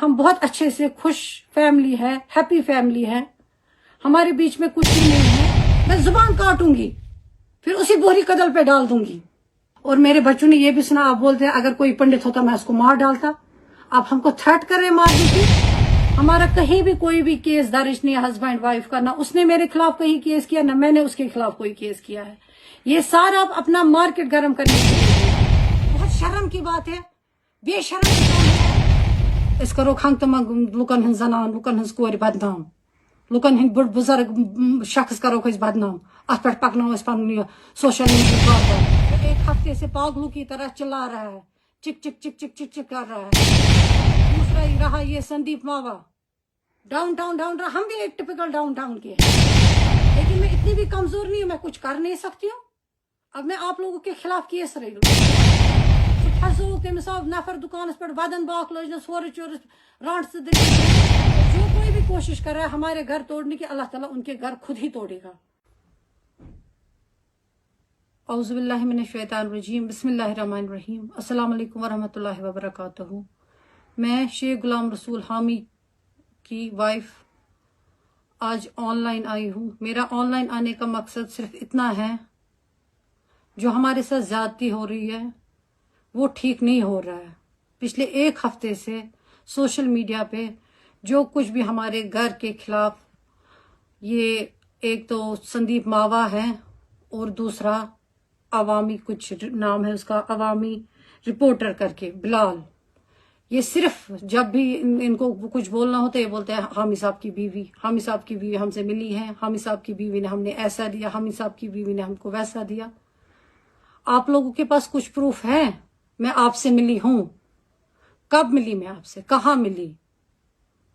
हम बहुत अच्छे से खुश फैमिली है, हैप्पी फैमिली है, हमारे बीच में कुछ भी नहीं है। मैं जुबान काटूंगी फिर उसी बोहरी कदल पे डाल दूंगी। और मेरे बच्चों ने ये भी सुना, आप बोलते हैं अगर कोई पंडित होता मैं उसको मार डालता। आप हमको थ्रेट कर रहे मारने की। हमारा कहीं भी कोई भी केस दर्ज नहीं है हस्बैंड वाइफ का, ना उसने मेरे खिलाफ कहीं केस किया, ना मैंने उसके खिलाफ कोई केस किया है। ये सारा अपना मार्केट गर्म करने के लिए। बहुत शर्म की बात है, बेशर्म की बात है। इस करो खंग तम लुकन हन जनान, लुकन हन कोर बदनाम, लुकन हन बुढ़ बुजुर्ग शख्स करो बदनाम। अत पे पकनो सोशल मीडिया पर। एक हफ्ते से पागलों की तरह चिल्ला रहा है, चिक चिक चिक चिक चिक चिक कर रहा है। दूसरा ही रहा ये संदीप मावा, डाउन टाउन रहा। हम भी एक टिपिकल डाउन टाउन के हैं, लेकिन मैं इतनी भी कमजोर नहीं हूँ, मैं कुछ कर नहीं सकती हूँ। अब मैं आप लोगों के खिलाफ केस रही हूँ। नफर दुकान पर बदन बाक लजन सोर चोर रांट से जो कोई भी कोशिश कर रहा है हमारे घर तोड़ने की, अल्लाह ताला उनके घर खुद ही तोड़ेगा। औज़ुबिल्लाहि मिनश्शैतानिर्रजीम, बिस्मिल्लाहिर्रहमानिर्रहीम, अस्सलाम वालेकुम वरहमतुल्लाहि वबरकातुहू। मैं शेख गुलाम रसूल हामी की वाइफ आज ऑनलाइन आई हूँ। मेरा ऑनलाइन आने का मकसद सिर्फ इतना है, जो हमारे साथ ज्यादती हो रही है वो ठीक नहीं हो रहा है। पिछले एक हफ्ते से सोशल मीडिया पे जो कुछ भी हमारे घर के खिलाफ, ये एक तो संदीप मावा है और दूसरा अवामी कुछ नाम है उसका, अवामी रिपोर्टर करके बिलाल। ये सिर्फ जब भी इनको कुछ बोलना होता है ये बोलते हैं हामी साहब की बीवी, हामी साहब की बीवी हमसे मिली है, हामी साहब की बीवी ने हमने ऐसा दिया, हामी साहब की बीवी ने हमको वैसा दिया। आप लोगों के पास कुछ प्रूफ है? मैं आपसे मिली हूं, कब मिली मैं आपसे, कहाँ मिली,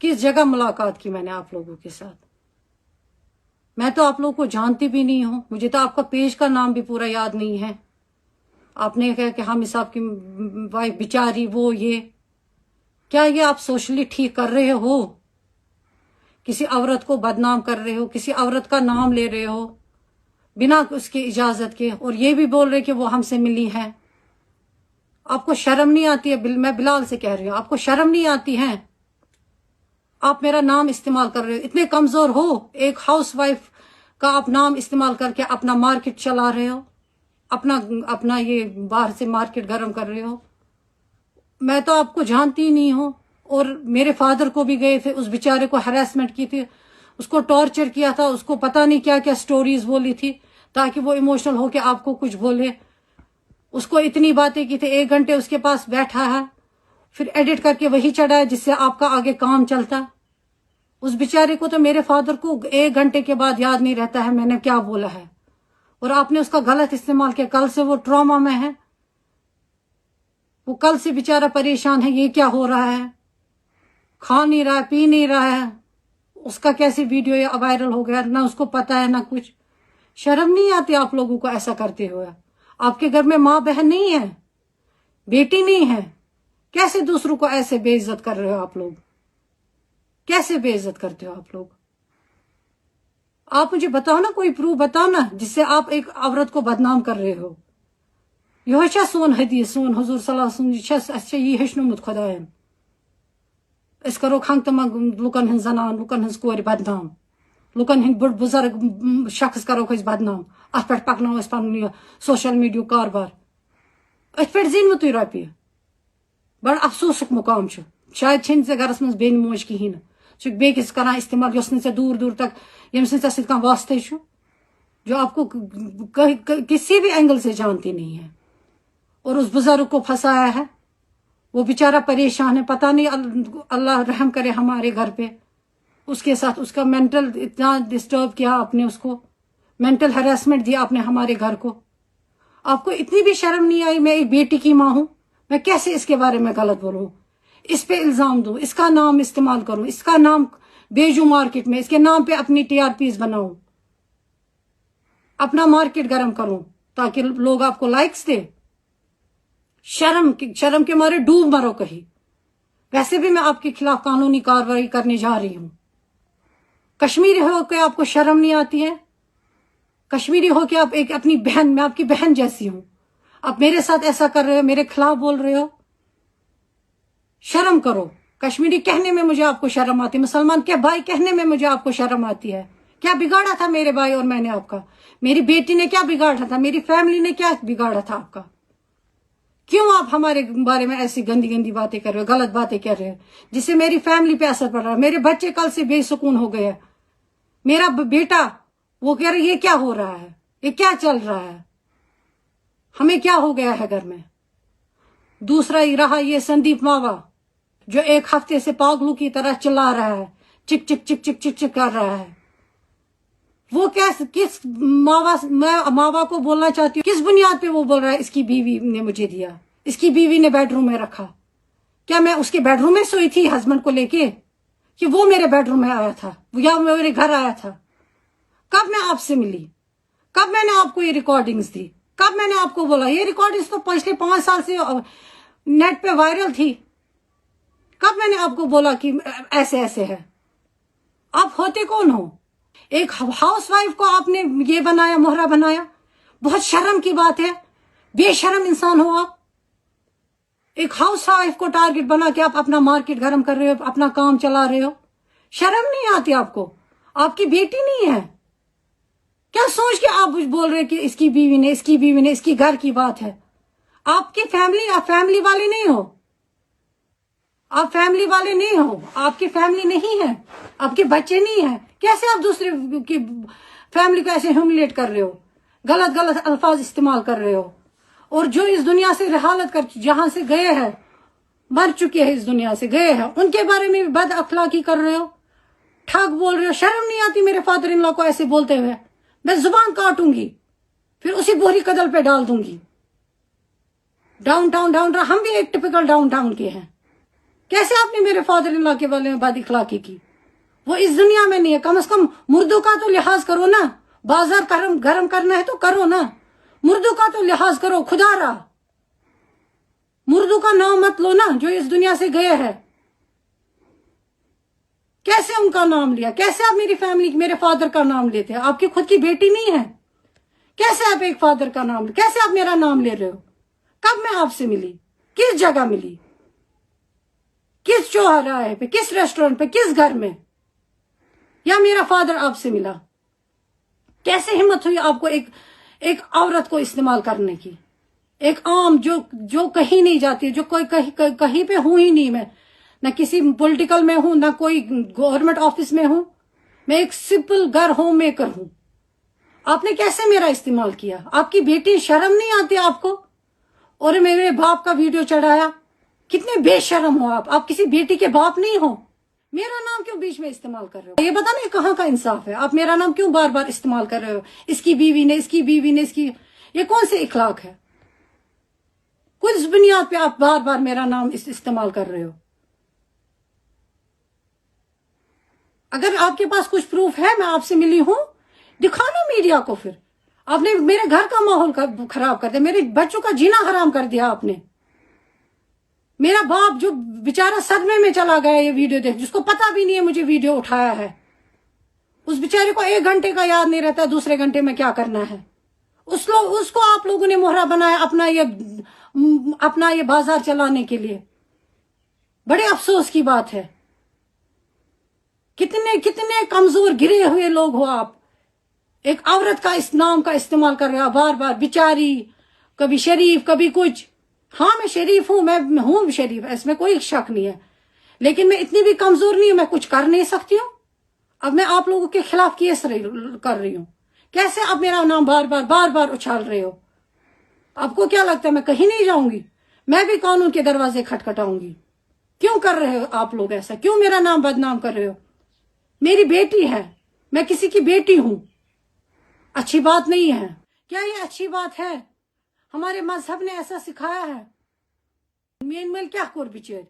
किस जगह मुलाकात की मैंने आप लोगों के साथ? मैं तो आप लोगों को जानती भी नहीं हूं, मुझे तो आपका पेज का नाम भी पूरा याद नहीं है। आपने कहा कि हामी साहब की वाइफ बिचारी, वो ये क्या ये आप सोशली ठीक कर रहे हो? किसी औरत को बदनाम कर रहे हो, किसी औरत का नाम ले रहे हो बिना उसकी इजाजत के, और ये भी बोल रहे कि वो हमसे मिली है। आपको शर्म नहीं आती है? मैं बिलाल से कह रही हूँ, आपको शर्म नहीं आती है? आप मेरा नाम इस्तेमाल कर रहे हो, इतने कमजोर हो? एक हाउस वाइफ का आप नाम इस्तेमाल करके अपना मार्केट चला रहे हो, अपना ये बाहर से मार्केट गर्म कर रहे हो। मैं तो आपको जानती ही नहीं हूँ। और मेरे फादर को भी गए थे, उस बेचारे को हरासमेंट की थी, उसको टॉर्चर किया था, उसको पता नहीं क्या क्या स्टोरीज बोली थी ताकि वो इमोशनल होके आपको कुछ बोले। उसको इतनी बातें की थी, 1 घंटे उसके पास बैठा है, फिर एडिट करके वही चढ़ा है जिससे आपका आगे काम चलता। उस बेचारे को तो, मेरे फादर को 1 घंटे के बाद याद नहीं रहता है मैंने क्या बोला है, और आपने उसका गलत इस्तेमाल किया। कल से वो ट्रॉमा में है, वो कल से बेचारा परेशान है, ये क्या हो रहा है, खा नहीं रहा है, पी नहीं रहा है। उसका कैसी वीडियो ये वायरल हो गया, ना उसको पता है ना कुछ। शर्म नहीं आती आप लोगों को ऐसा करते हुए? आपके घर में माँ बहन नहीं है, बेटी नहीं है, कैसे दूसरों को ऐसे बेइज्जत कर रहे हो आप लोग? कैसे बेइज्जत करते हो आप लोग? आप मुझे बताओ ना, कोई प्रूफ बताओ ना जिससे आप एक औरत को बदनाम कर रहे हो। यह सोन हदीस, सोन हुजूर सल्लल्लाहु अलैहि वसल्लम ये हेचनुमुत खुदायन। इस करो खंग तम लुकन हन जनान, लुकन हन कोर बदनाम, लुकन हन बुढ़ बुजुर्ग शख्स करो बदनाम। अत पे पकनो पन सोशल मीडिया कारबार, अत पे जीन तुम रपये। बड़ अफसोसुक मुकाम, शायद छे गरस मज बेन मोज कहीं, सह बेकिस करान इस्तेमाल यस दूर दूर तक यम सह वास्ते, जो आपको किसी भी एंगल से जानती नहीं है। और उस बुजुर्ग को फंसाया है, वो बेचारा परेशान है, पता नहीं, अल्लाह रहम करे हमारे घर पे। उसके साथ उसका मेंटल इतना डिस्टर्ब किया आपने, उसको मेंटल हैरेसमेंट दिया आपने हमारे घर को। आपको इतनी भी शर्म नहीं आई? मैं एक बेटी की माँ हूं, मैं कैसे इसके बारे में गलत बोलूं, इस पे इल्जाम दूं, इसका नाम इस्तेमाल करूं, इसका नाम भेजूं मार्केट में, इसके नाम पे अपनी टीआरपीज बनाऊं, अपना मार्केट गर्म करूं ताकि लोग आपको लाइक्स दे। शर्म के मारे डूब मरो कहीं। वैसे भी मैं आपके खिलाफ कानूनी कार्रवाई करने जा रही हूं। कश्मीरी हो के आपको शर्म नहीं आती है? कश्मीरी हो के आप एक अपनी बहन, मैं आपकी बहन जैसी हूं, आप मेरे साथ ऐसा कर रहे हो, मेरे खिलाफ बोल रहे हो। शर्म करो। कश्मीरी कहने में मुझे आपको शर्म आती है, मुसलमान के भाई कहने में मुझे आपको शर्म आती है। क्या बिगाड़ा था मेरे भाई और मैंने आपका? मेरी बेटी ने क्या बिगाड़ा था? मेरी फैमिली ने क्या बिगाड़ा था आपका? क्यों आप हमारे बारे में ऐसी गंदी गंदी बातें कर रहे हो, गलत बातें कर रहे हो, जिससे मेरी फैमिली पे असर पड़ रहा है? मेरे बच्चे कल से बेसुकून हो गए। मेरा बेटा वो कह रहा है ये क्या हो रहा है, ये क्या चल रहा है, हमें क्या हो गया है घर में। दूसरा ही रहा ये संदीप मावा, जो एक हफ्ते से पागलों की तरह चिल्ला रहा है, चिक चिक चिक चिक चिक चिक कर रहा है। वो किस मावा को बोलना चाहती हूँ, किस बुनियाद पे वो बोल रहा है इसकी बीवी ने मुझे दिया, इसकी बीवी ने बेडरूम में रखा? क्या मैं उसके बेडरूम में सोई थी हस्बैंड को लेके, कि वो मेरे बेडरूम में आया था या मेरे घर आया था? कब मैं आपसे मिली? कब मैंने आपको ये रिकॉर्डिंग्स दी? कब मैंने आपको बोला? ये रिकॉर्डिंग्स तो पिछले 5 साल से नेट पे वायरल थी। कब मैंने आपको बोला कि ऐसे ऐसे है? आप होते कौन हो? एक हाउसवाइफ को आपने ये बनाया, मोहरा बनाया। बहुत शर्म की बात है, बेशर्म इंसान हो आप। एक हाउसवाइफ को टारगेट बना के आप अपना मार्केट गर्म कर रहे हो, अपना काम चला रहे हो। शर्म नहीं आती आपको? आपकी बेटी नहीं है क्या? सोच के आप बोल रहे कि इसकी बीवी ने, इसकी बीवी ने, इसकी घर की बात है। आपकी फैमिली, आप फैमिली वाले नहीं हो, आप फैमिली वाले नहीं हो, आपकी फैमिली नहीं है, आपके बच्चे नहीं है। कैसे आप दूसरे की फैमिली को ऐसे ह्यूमिलेट कर रहे हो, गलत गलत अल्फाज इस्तेमाल कर रहे हो? और जो इस दुनिया से रहालत कर, जहां से गए हैं, मर चुके हैं, इस दुनिया से गए हैं, उनके बारे में भी बद अखलाकी कर रहे हो, ठग बोल रहे हो। शर्म नहीं आती मेरे फादर इन लॉ को ऐसे बोलते हुए? मैं जुबान काटूंगी, फिर उसी बोरी कदल पे डाल दूंगी। डाउन टाउन हम भी एक टिपिकल डाउन टाउन के हैं। कैसे आपने मेरे फादर इन लॉ के बारे में बद अखलाकी की? वो इस दुनिया में नहीं है। कम से कम मुर्दों का तो लिहाज करो ना। बाजार गरम करना है तो करो ना, मुर्दों का तो लिहाज करो। खुदारा मुर्दों का नाम मत लो ना, जो इस दुनिया से गए हैं। कैसे उनका नाम लिया? कैसे आप मेरी फैमिली, मेरे फादर का नाम लेते हैं? आपकी खुद की बेटी नहीं है? कैसे आप एक फादर का नाम, कैसे आप मेरा नाम ले रहे हो? कब मैं आपसे मिली? किस जगह मिली? किस चौराहे पे, किस रेस्टोरेंट पे, किस घर में? या मेरा फादर आपसे मिला? कैसे हिम्मत हुई आपको एक औरत को इस्तेमाल करने की? एक आम जो कहीं नहीं जाती है, जो कोई कहीं पे हूं ही नहीं मैं, ना किसी पॉलिटिकल में हूं, ना कोई गवर्नमेंट ऑफिस में हूं। मैं एक सिंपल घर होम मेकर हूं। आपने कैसे मेरा इस्तेमाल किया? आपकी बेटी, शर्म नहीं आती आपको? और मेरे बाप का वीडियो चढ़ाया। कितने बेशर्म हो आप किसी बेटी के बाप नहीं हो। मेरा नाम क्यों बीच में इस्तेमाल कर रहे हो? ये बता नहीं कहाँ का इंसाफ है? आप मेरा नाम क्यों बार बार इस्तेमाल कर रहे हो? इसकी बीवी ने, इसकी बीवी ने, इसकी, ये कौन से इखलाक है? किस बुनियाद पे आप बार बार मेरा नाम इस्तेमाल कर रहे हो? अगर आपके पास कुछ प्रूफ है, मैं आपसे मिली हूं, दिखाना मीडिया को। फिर आपने मेरे घर का माहौल खराब कर दिया, मेरे बच्चों का जीना हराम कर दिया आपने। मेरा बाप जो बेचारा सदमे में चला गया ये वीडियो देख, जिसको पता भी नहीं है मुझे वीडियो उठाया है, उस बेचारे को 1 घंटे का याद नहीं रहता दूसरे घंटे में क्या करना है। उसको आप लोगों ने मोहरा बनाया अपना ये बाजार चलाने के लिए। बड़े अफसोस की बात है। कितने कमजोर गिरे हुए लोग हो आप। एक औरत का इस नाम का इस्तेमाल कर रहे हो बार बार, बिचारी, कभी शरीफ कभी कुछ। हाँ मैं शरीफ हूं, मैं हूं शरीफ, इसमें कोई शक नहीं है, लेकिन मैं इतनी भी कमजोर नहीं हूं, मैं कुछ कर नहीं सकती हूँ। अब मैं आप लोगों के खिलाफ केस कर रही हूँ। कैसे आप मेरा नाम बार बार उछाल रहे हो? आपको क्या लगता है मैं कहीं नहीं जाऊंगी? मैं भी कानून के दरवाजे खटखटाऊंगी। क्यों कर रहे हो आप लोग ऐसा? क्यों मेरा नाम बदनाम कर रहे हो? मेरी बेटी है, मैं किसी की बेटी हूं। अच्छी बात नहीं है। क्या ये अच्छी बात है? हमारे मजहब ने ऐसा सिखाया है। मेल क्या कोर बिचार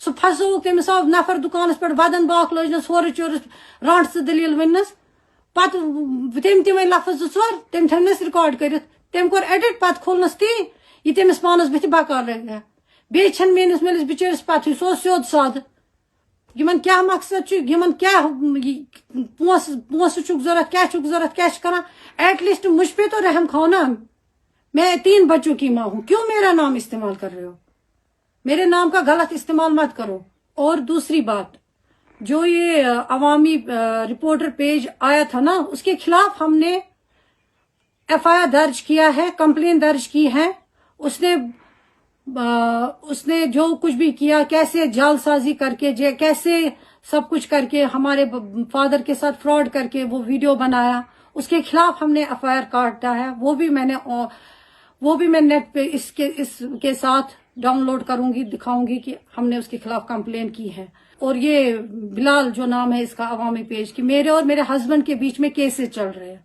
सो फसोक तमिस आव नफर दुकानस पे वदन बाक लजनस होर चोरस रांट से दलील वनस पत तम लफज 2 तम थनस रिकॉर्ड कर तम कोर एडिट पत खोलनस ती ये तमिस पानस बथ बकार लगे बे छन मेनिस मेलिस बिचारस पत सो स्योद साद यमन क्या मकसद यमन क्या पोस जरूरत क्या करा एटलीस्ट मुझ पे तो रहम खाओ ना। मैं 3 बच्चों की माँ हूं, क्यों मेरा नाम इस्तेमाल कर रहे हो? मेरे नाम का गलत इस्तेमाल मत करो। اور دوسری بات، جو یہ عوامی رپورٹر پیج آیا تھا نا، اس کے خلاف ہم نے ایف آئی آر درج کیا ہے، کمپلین درج کی ہے. اس نے جو کچھ بھی کیا، کیسے جال سازی کر کے، کیسے سب کچھ کر کے ہمارے فادر کے ساتھ فراڈ کر کے وہ ویڈیو بنایا، اس کے خلاف ہم نے ایف آئی آر کاٹا ہے. وہ بھی میں نیٹ پہ اس کے ساتھ ڈاؤن لوڈ کروں گی، دکھاؤں گی کہ ہم نے اس کے خلاف کمپلین کی ہے. اور یہ بلال جو نام ہے اس کا عوامی پیج کی، میرے اور میرے ہسبینڈ کے بیچ میں کیسز چل رہے ہیں.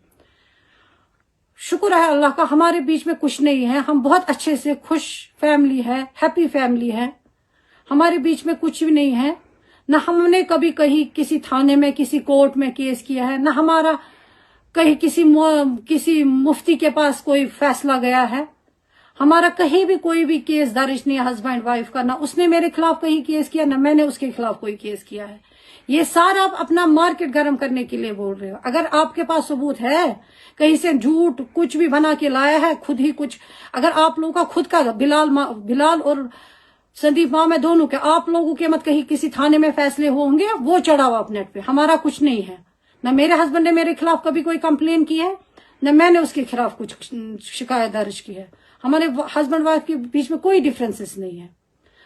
شکر ہے اللہ کا، ہمارے بیچ میں کچھ نہیں ہے، ہم بہت اچھے سے خوش فیملی ہے، ہیپی فیملی ہے، ہمارے بیچ میں کچھ بھی نہیں ہے. نہ ہم نے کبھی کہیں کسی تھانے میں کسی کورٹ میں کیس کیا ہے، نہ ہمارا کہیں کسی مفتی کے پاس کوئی فیصلہ گیا ہے. ہمارا کہیں بھی کوئی بھی کیس درج نہیں ہے ہسبینڈ وائف کا، نہ اس نے میرے خلاف کہیں کیس کیا، نہ میں نے اس کے خلاف کوئی کیس کیا ہے. یہ سارا آپ اپنا مارکیٹ گرم کرنے کے لیے بول رہے ہو. اگر آپ کے پاس ثبوت ہے، کہیں سے جھوٹ کچھ بھی بنا کے لایا ہے، خود ہی کچھ، اگر آپ لوگوں کا خود کا بلال اور سندیپ ماں میں دونوں کے، آپ لوگوں کے مت کہیں کسی تھانے میں فیصلے ہوں گے، وہ چڑھاوا آپ نیٹ پہ. ہمارا کچھ نہیں ہے، نہ میرے ہسبینڈ نے میرے خلاف کبھی کوئی کمپلین کی ہے، نہ میں نے اس کے خلاف کچھ شکایت درج کی ہے. ہمارے ہسبینڈ وائف کے بیچ میں کوئی ڈفرینسز نہیں ہے.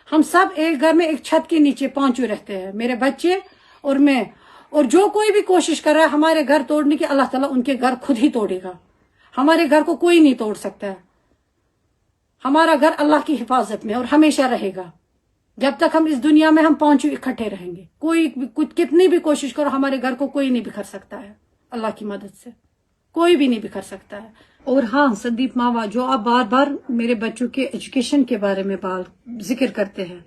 ہم سب ایک گھر میں ایک چھت کے نیچے پانچوں رہتے ہیں، میرے بچے اور میں. اور جو کوئی بھی کوشش کر رہا ہے ہمارے گھر توڑنے کی، اللہ تعالیٰ ان کے گھر خود ہی توڑے گا. ہمارے گھر کو کوئی نہیں توڑ سکتا ہے. ہمارا گھر اللہ کی حفاظت میں اور ہمیشہ رہے گا. جب تک ہم اس دنیا میں ہم پانچوں اکٹھے رہیں گے، کوئی کتنی بھی کوشش کرو، ہمارے گھر کو کوئی نہیں بکھر سکتا ہے. اللہ کی مدد سے کوئی بھی نہیں بکھر سکتا ہے. اور ہاں سندیپ ماوا، جو آپ بار بار میرے بچوں کے ایجوکیشن کے بارے میں ذکر کرتے ہیں،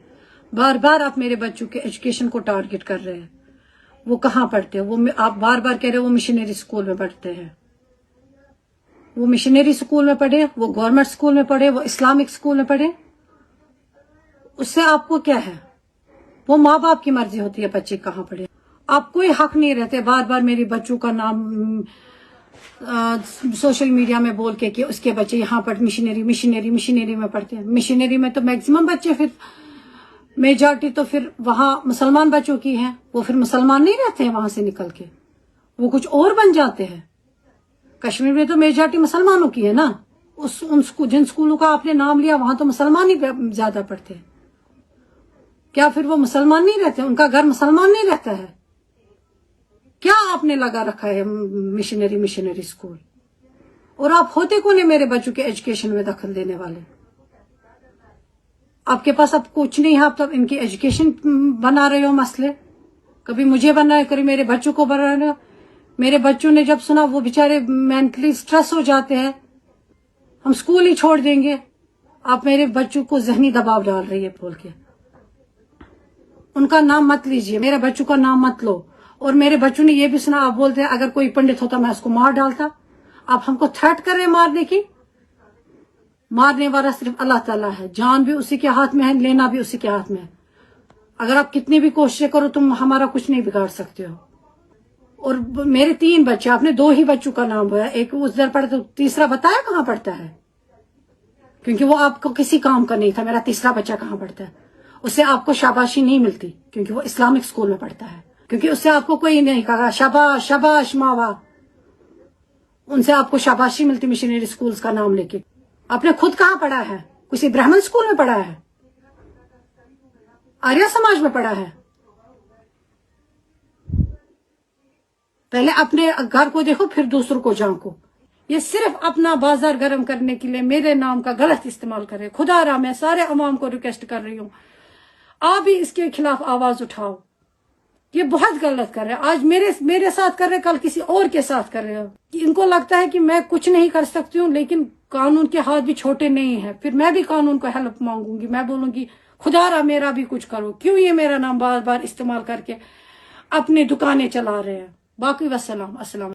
بار بار آپ میرے بچوں کے ایجوکیشن کو ٹارگٹ کر رہے ہیں. وہ کہاں پڑھتے ہیں؟ وہ آپ بار بار کہہ رہے ہیں وہ مشنری اسکول میں پڑھتے ہیں. وہ مشنری اسکول میں پڑھے، وہ گورنمنٹ اسکول میں پڑھے، وہ اسلامک اسکول میں پڑھے، اس سے آپ کو کیا ہے؟ وہ ماں باپ کی مرضی ہوتی ہے بچے کہاں پڑھے. آپ کوئی حق نہیں رہتے بار بار میرے بچوں کا نام سوشل میڈیا میں بول کے کہ اس کے بچے یہاں پر مشنری میں پڑھتے ہیں. مشنری میں تو میکسیمم بچے، پھر میجارٹی تو پھر وہاں مسلمان بچوں کی ہیں، وہ پھر مسلمان نہیں رہتے ہیں وہاں سے نکل کے، وہ کچھ اور بن جاتے ہیں. کشمیر میں تو میجارٹی مسلمانوں کی ہے نا. جن اسکولوں کا آپ نے نام لیا وہاں تو مسلمان ہی زیادہ پڑھتے ہیں. کیا پھر وہ مسلمان نہیں رہتے؟ ان کا گھر مسلمان نہیں رہتا ہے؟ کیا آپ نے لگا رکھا ہے مشنری اسکول؟ اور آپ ہوتے کون ہیں میرے بچوں کے ایجوکیشن میں دخل دینے والے؟ آپ کے پاس اب کچھ نہیں ہے، آپ تو ان کی ایجوکیشن بنا رہے ہو مسئلے. کبھی مجھے بنا ہے، کبھی میرے بچوں کو بنا رہے ہو. میرے بچوں نے جب سنا وہ بیچارے مینٹلی سٹریس ہو جاتے ہیں، ہم اسکول ہی چھوڑ دیں گے. آپ میرے بچوں کو ذہنی دباؤ ڈال رہی ہے بول کے. ان کا نام مت لیجیے، میرے بچوں کا نام مت لو. اور میرے بچوں نے یہ بھی سنا، آپ بولتے ہیں اگر کوئی پنڈت ہوتا میں اس کو مار ڈالتا. آپ ہم کو تھریٹ کر رہے ہیں مارنے کی. مارنے والا صرف اللہ تعالیٰ ہے، جان بھی اسی کے ہاتھ میں ہے، لینا بھی اسی کے ہاتھ میں ہے. اگر آپ کتنی بھی کوششیں کرو تم ہمارا کچھ نہیں بگاڑ سکتے ہو. اور میرے 3 بچے، آپ نے 2 ہی بچوں کا نام بولا، ایک ادھر پڑھتا، تیسرا بتایا کہاں پڑھتا ہے؟ کیونکہ وہ آپ کو کسی کام کا نہیں تھا. میرا تیسرا بچہ کہاں پڑھتا ہے؟ اس سے آپ کو شاباشی نہیں ملتی کیونکہ وہ اسلامک اسکول میں پڑھتا ہے. کیونکہ اس سے آپ کو کوئی نہیں کہا شاباش شاباش ماوا، ان سے آپ کو شاباشی ملتی مشنری اسکولز کا نام لے کے. آپ نے خود کہاں پڑھا ہے؟ کسی برہمن اسکول میں پڑھا ہے؟ آریہ سماج میں پڑھا ہے؟ پہلے اپنے گھر کو دیکھو پھر دوسروں کو جھانکو. یہ صرف اپنا بازار گرم کرنے کے لیے میرے نام کا غلط استعمال کرے. خدا را میں سارے عوام کو ریکویسٹ کر رہی ہوں، آپ بھی اس کے خلاف آواز اٹھاؤ. یہ بہت غلط کر رہے ہیں. آج میرے ساتھ کر رہے، کل کسی اور کے ساتھ کر رہے ہو. ان کو لگتا ہے کہ میں کچھ نہیں کر سکتی ہوں، لیکن قانون کے ہاتھ بھی چھوٹے نہیں ہیں. پھر میں بھی قانون کو ہیلپ مانگوں گی. میں بولوں گی خدا را میرا بھی کچھ کرو. کیوں یہ میرا نام بار بار استعمال کر کے اپنی دکانیں چلا رہے ہیں؟ باقی السلام.